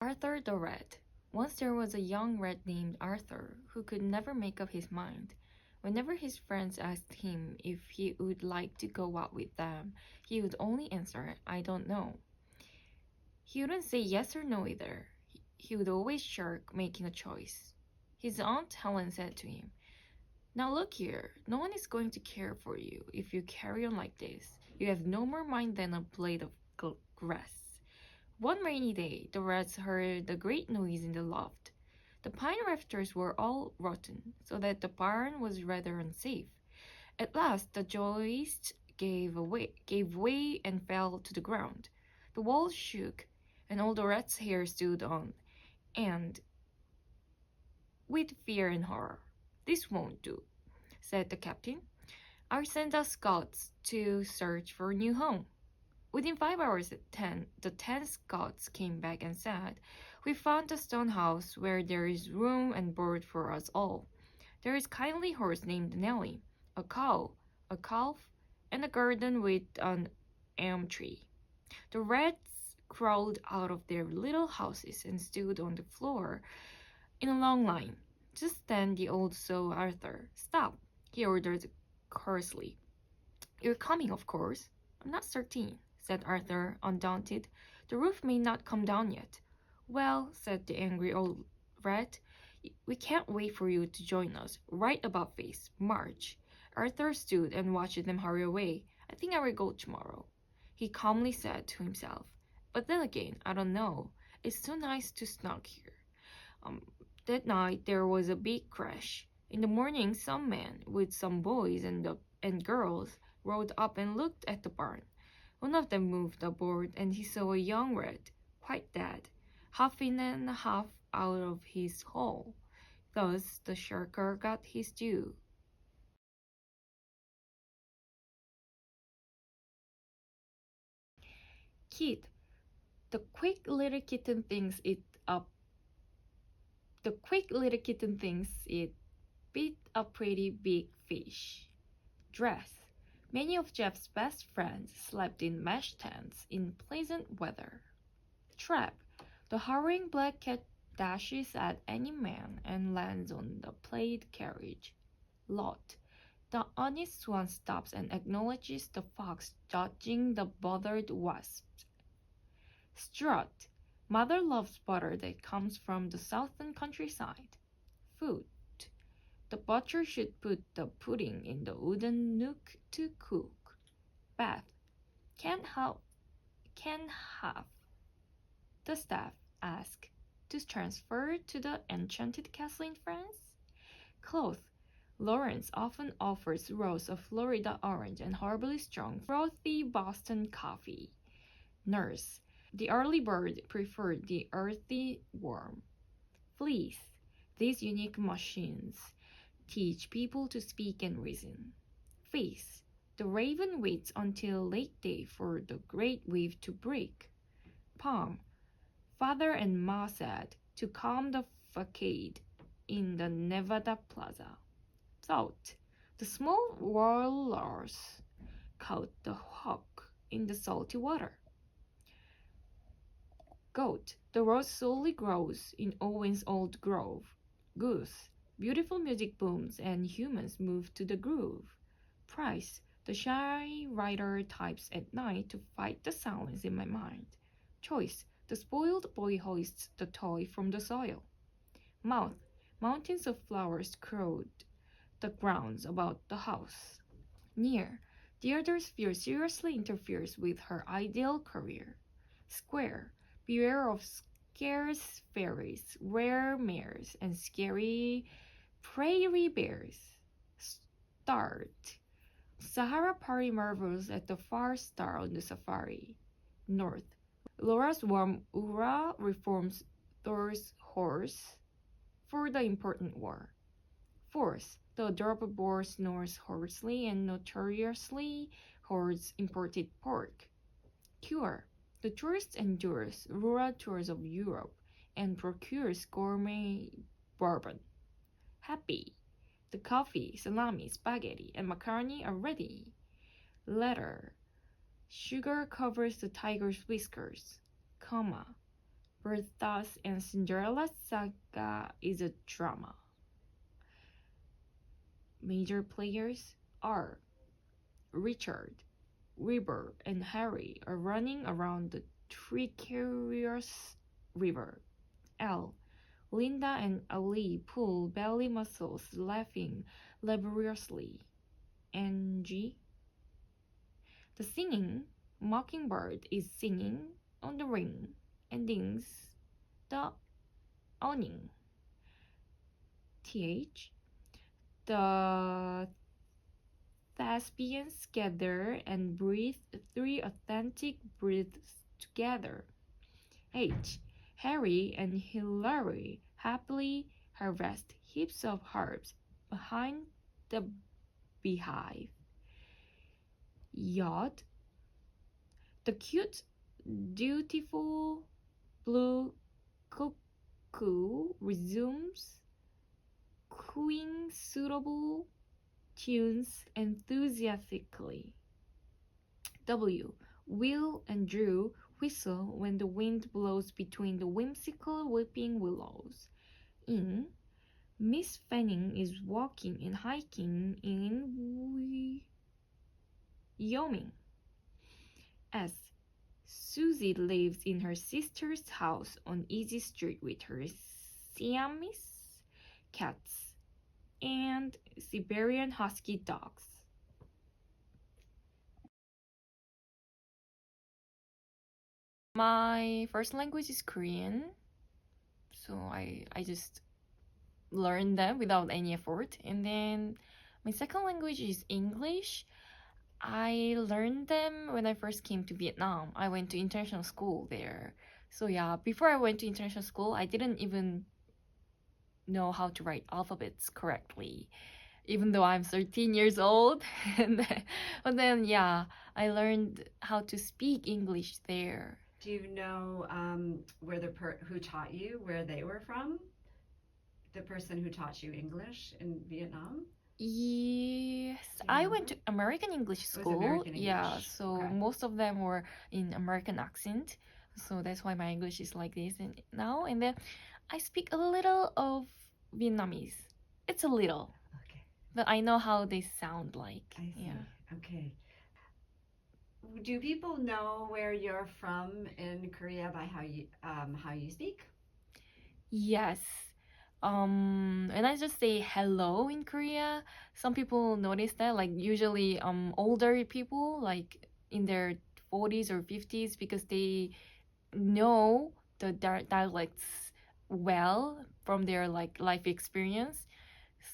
Arthur the Red. Once there was a young rat named Arthur who could never make up his mind. Whenever his friends asked him if he would like to go out with them, he would only answer, "I don't know." He wouldn't say yes or no either. He would always shirk making a choice. His Aunt Helen said to him, "Now look here, no one is going to care for you if you carry on like this. You have no more mind than a blade of grass." One rainy day, the rats heard a great noise in the loft. The pine rafters were all rotten, so that the barn was rather unsafe. At last, the joist gave way and fell to the ground. The walls shook, and all the rats' hair stood on end with fear and horror. "This won't do," said the captain. "I'll send our scouts to search for a new home." Within 5 hours, the 10 scouts came back and said, "We found a stone house where there is room and board for us all. There is a kindly horse named Nellie, a cow, a calf, and a garden with an elm tree." The rats crawled out of their little houses and stood on the floor in a long line. Just then the old saw Arthur. "Stop," he ordered coarsely. "You're coming, of course." "I'm not certain," said Arthur, undaunted. "The roof may not come down yet." "Well," said the angry old rat, "we can't wait for you to join us. Right about face. March." Arthur stood and watched them hurry away. "I think I will go tomorrow," he calmly said to himself. "But then again, I don't know. It's too nice to snug here." That night there was a big crash. In the morning, some men with some boys and girls rode up and looked at the barn. One of them moved a board, and he saw a young rat, quite dead, half in and half out of his hole. Thus the shirker got his due. Kid, the quick little kitten thinks it up. The quick little kitten thinks it bit a pretty big fish. Dress. Many of Jeff's best friends slept in mesh tents in pleasant weather. Trap. The hurrying black cat dashes at any man and lands on the plaid carriage. Lot. The honest swan stops and acknowledges the fox dodging the bothered wasp. Strut. Mother loves butter that comes from the southern countryside. Foot. The butcher should put the pudding in the wooden nook to cook. Bath. Can have the staff ask to transfer to the enchanted castle in France? Cloth. Lawrence often offers rows of Florida orange and horribly strong, frothy Boston coffee. Nurse. The early bird preferred the earthy worm. Fleece. These unique machines teach people to speak and reason. Face. The raven waits until late day for the great wave to break. Palm. Father and Ma said to calm the facade in the Nevada Plaza. Thought. The small walrus caught the hawk in the salty water. Goat. The rose slowly grows in Owen's old grove. Goose. Beautiful music booms and humans move to the groove. Price. The shy writer types at night to fight the silence in my mind. Choice. The spoiled boy hoists the toy from the soil. Mouth. Mountains of flowers crowd the grounds about the house. Near. The other sphere seriously interferes with her ideal career. Square. Beware of scarce fairies, rare mares, and scary prairie bears. Start. Sahara party marvels at the far star on the safari. North. Laura's warm Ura reforms Thor's horse for the important war. Fourth. The adorable boar snores hoarsely and notoriously hoards imported pork. Cure. The tourist endures rural tours of Europe and procures gourmet bourbon. Happy. The coffee, salami, spaghetti, and macaroni are ready. Letter. Sugar covers the tiger's whiskers. Comma. Birthplace and Cinderella Saga is a drama. Major players are Richard, River, and Harry are running around the treacherous river. L. Linda and Ali pull belly muscles, laughing laboriously. And G. The singing mockingbird is singing on the ring and dings the awning. Th. The thespians gather and breathe 3 authentic breaths together. H. Harry and Hilary happily harvest heaps of herbs behind the beehive. Yod. The cute, dutiful blue cuckoo resumes cooing suitable tunes enthusiastically. W. Will and Drew whistle when the wind blows between the whimsical weeping willows. In. Miss Fanning is walking and hiking in Wyoming. S. Susie lives in her sister's house on Easy Street with her Siamese cats and Siberian Husky dogs. My first language is Korean, so I just learned them without any effort. And then my second language is English. I learned them when I first came to Vietnam. I went to international school there. So yeah, before I went to international school, I didn't even know how to write alphabets correctly, even though I'm 13 years old. But then yeah, I learned how to speak English there. Do you know where who taught you, where they were from? The person who taught you English in Vietnam? Yes, I went to American English school. American Yeah, English. so Okay. most of them were in American accent. So that's why my English is like this and now. And then I speak a little of Vietnamese. It's a little, Okay. but I know how they sound like. I see. Yeah. Okay. Do people know where you're from in Korea by how you speak? Yes. When I just say hello in Korea, some people notice that, like usually older people like in their 40s or 50s, because they know the dialects well from their like life experience.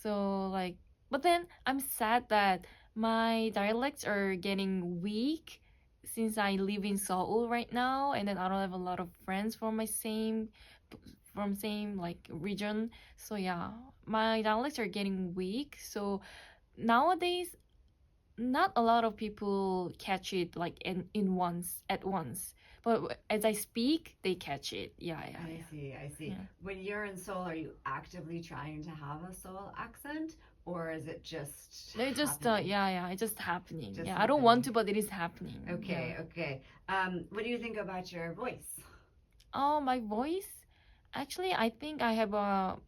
So like, but then I'm sad that my dialects are getting weak since I live in Seoul right now, and then I don't have a lot of friends from same like region. So yeah, my dialects are getting weak. So nowadays, not a lot of people catch it like in once at once. But as I speak, they catch it. Yeah. I see. Yeah. When you're in Seoul, are you actively trying to have a Seoul accent, or is it just They just happening? it's just happening. Just Yeah, I don't want to, happening. but it is happening. Okay, Yeah. okay. What do you think about your voice? Oh, my voice. Actually, I think I have a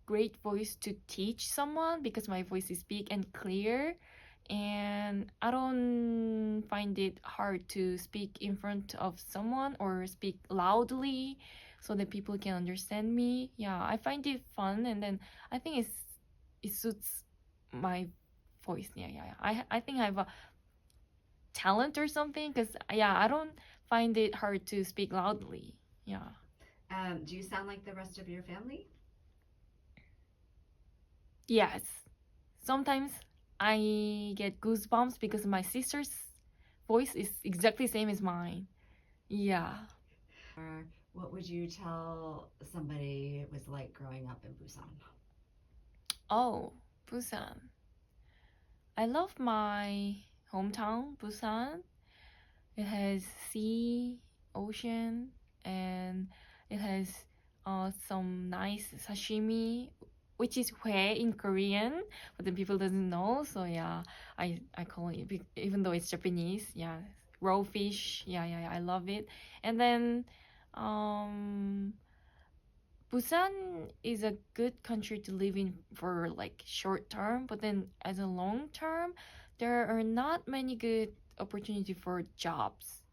great voice to teach someone because my voice is big and clear, and I don't find it hard to speak in front of someone or speak loudly so that people can understand me. Yeah, I find it fun, and then I think it suits my voice. Yeah. I think I have a talent or something because yeah, I don't find it hard to speak loudly. Yeah. Do you sound like the rest of your family? Yes. Sometimes I get goosebumps because my sister's voice is exactly same as mine. Yeah. Or what would you tell somebody it was like growing up in Busan? Oh, Busan. I love my hometown, Busan. It has sea, ocean, and it has some nice sashimi, which is hue in Korean, but then people doesn't know. So yeah, I call it even though it's Japanese. Yeah, raw fish. Yeah. I love it. And then Busan is a good country to live in for like short term, but then as a long term, there are not many good opportunity for jobs.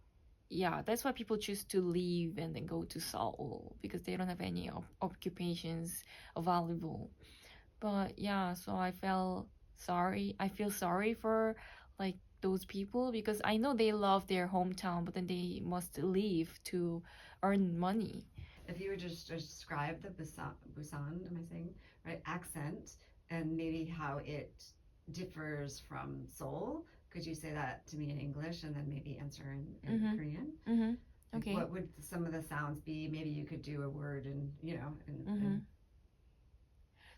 Yeah, that's why people choose to leave and then go to Seoul because they don't have any occupations available. But yeah, so I felt sorry. I feel sorry for like those people because I know they love their hometown, but then they must leave to earn money. If you would just describe the Busan, am I saying right, accent and maybe how it differs from Seoul, could you say that to me in English and then maybe answer in Korean? Mm-hmm. Like Okay. what would some of the sounds be? Maybe you could do a word and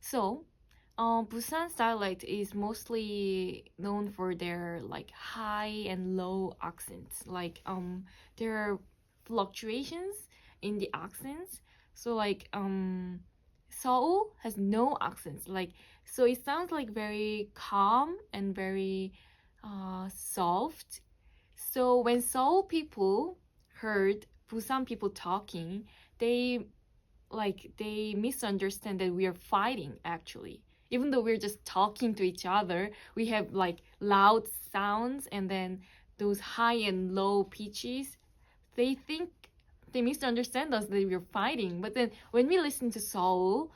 So, Busan's dialect is mostly known for their like high and low accents. Like there are fluctuations in the accents. So like Seoul has no accents. Like so it sounds like very calm and very soft. So when Seoul people heard Busan people talking, they they misunderstand that we are fighting actually. Even though we're just talking to each other, we have like loud sounds and then those high and low pitches. They think they misunderstand us that we're fighting. But then when we listen to Seoul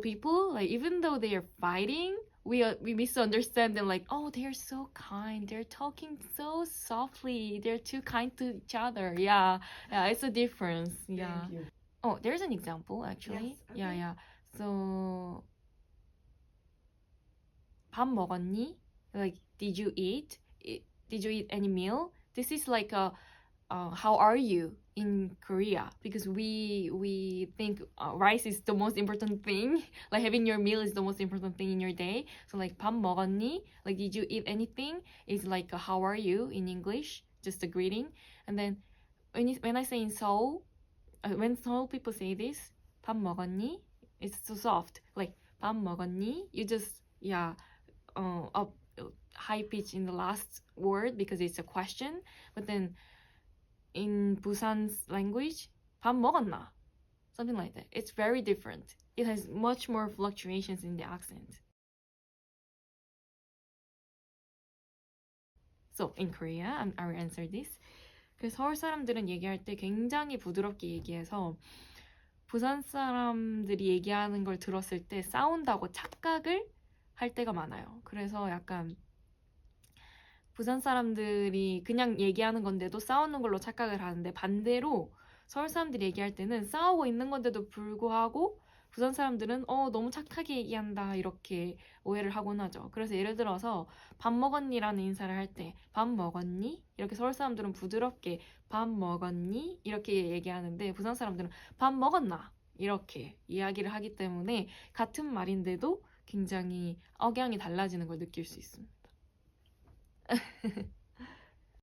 people, like even though they are fighting, we misunderstand them like, oh, they're so kind. They're talking so softly. They're too kind to each other. Yeah, yeah, it's a difference. Yeah. Thank you. Oh, there's an example actually. Yes, Yeah, okay. yeah. So, 밥 먹었니? Like, did you eat? Did you eat any meal? This is like a how are you in Korea? Because we think rice is the most important thing. Like having your meal is the most important thing in your day. So like 밥 먹었니? Like did you eat anything? Is like a, how are you in English? Just a greeting. And then when I say in Seoul, when Seoul people say this, 밥 먹었니? It's so soft. Like 밥 먹었니? You just yeah, up high pitch in the last word because it's a question. But then in Busan's language, 밥 먹었나? Something like that. It's very different. It has much more fluctuations in the accent. So in Korea, I will answer this. 그 서울 사람들은 얘기할 때 굉장히 부드럽게 얘기해서 부산 사람들이 얘기하는 걸 들었을 때 싸운다고 착각을 할 때가 많아요. 그래서 약간 부산 사람들이 그냥 얘기하는 건데도 싸우는 걸로 착각을 하는데 반대로 서울 사람들이 얘기할 때는 싸우고 있는 건데도 불구하고 부산 사람들은 너무 착하게 얘기한다 이렇게 오해를 하곤 하죠. 그래서 예를 들어서 밥 먹었니라는 인사를 할 때 밥 먹었니? 이렇게 서울 사람들은 부드럽게 밥 먹었니? 이렇게 얘기하는데 부산 사람들은 밥 먹었나? 이렇게 이야기를 하기 때문에 같은 말인데도 굉장히 억양이 달라지는 걸 느낄 수 있습니다.